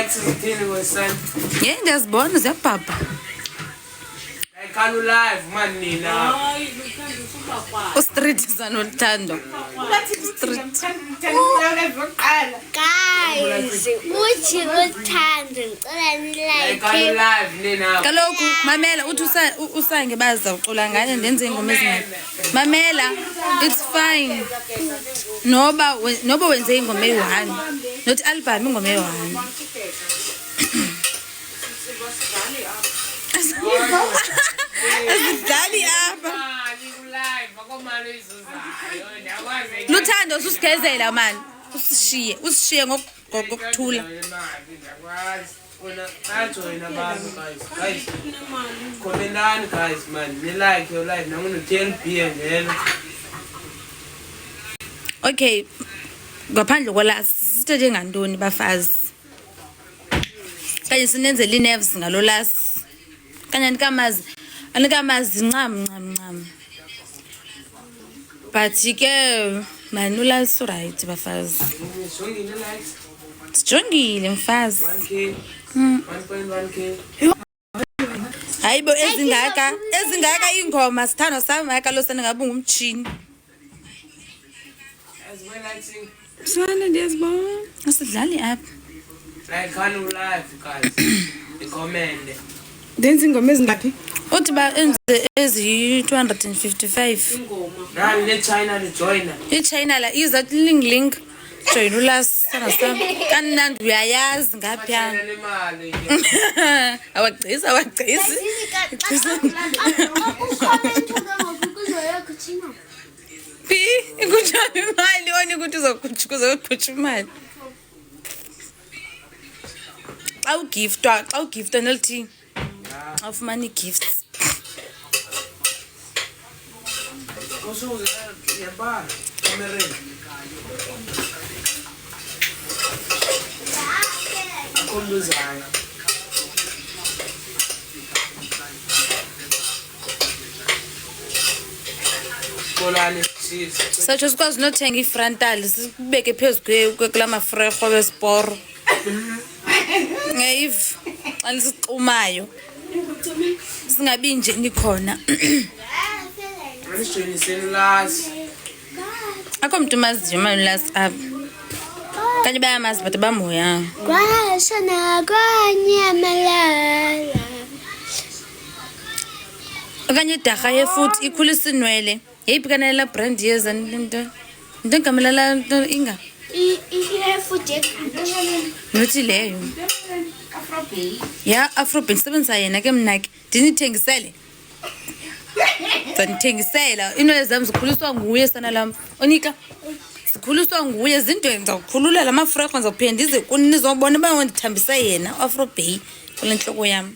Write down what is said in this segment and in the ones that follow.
likes zithini wesana. Yeah, ndiyazibona ziyabhabha. Ayikhala live man nina. Hayi, Luthando usubakwazi. Street sanothando. Guys, uthi uthando ngicela Ayikhala nilike. live nina. Kaloku mamela uthi usange bazawucula ngane ndenze ingoma ezingaka. Mamela, it's fine. Noba wenze ingoma eyi-1. Not album ingoma eyi-1. Asidlali apha. Live akomali izuzayo. Ndiyakwazi. Luthando ususigezela man. Usishiye ngokuthula. Ndiyakwazi. Ajoyina abantu guys. Komentani guys man. Ni like your life nangu TLP ngena. Okay. Ngaphandle kwalasi sithethe ngantoni bafazi? Kanye sinenzele inerves ngalo lasi. Kanye anikamazi ncam. But ke manula so right bafazi. Shongile likes. Sijongile mfazi. 1K. 1.1K. Hayibo ezingaka ingoma sithando sami yakalo sengabe ngumtshini. As well as Sana ndiyazibona. Asidlali apha. like kanu live guys. Ikomende. Denze ingoma ezingaphi? Uthi ba enze ezi255. Nani le China le joiner. iChina la iza link join ulas sana sami. Kanandi uyayazi ngapha. Le mali. Awagcisa. Pi ikutsha imali oni ukuthi uzokukhutshwa imali. Xa ugiftwa nelithi awufumani gifts. Usuze yaba kamereni. Akombuzayo. Kolani cheese. Satsho sikwazi nothenga ifrontal sibeke phezulu kwekulama frego besiporo. Ngiyiv xa lisixumayo. Singabi nje nikhona. Ngijoyiniseni last. Akho mntu maziyo manje last up. Kanye bayamazi but bamoya. Kwashona kwanyamalala. Okanye idarha yefuthi ikhulisa inwele. Yeyiphi kanela brand yeza into ngamela inga. Ifuthi ekhanda. Nothi leyo. Afrobay. Ya Afrobay sebenzisa yena ke mnake. Dinithengisele. Zanithengisela inwele zami zikhuliswa nguye sana lam. Onika zikhuliswa nguye zinto enza ukukhulula lama freko ngizophinda ize kunizobona bayondithambisa yena Afrobay kule nhloko yami.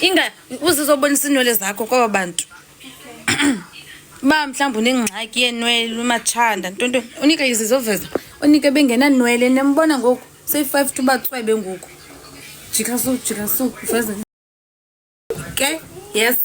Inga uzizobonisa inwele zakho kwaba bantu. Ba mhlawumbe unengxaki yenwele umachanda ntonto unika izizoveza unika bengena nwele nembona ngoku say 5 to batswaye bengoku jika so veza okay yes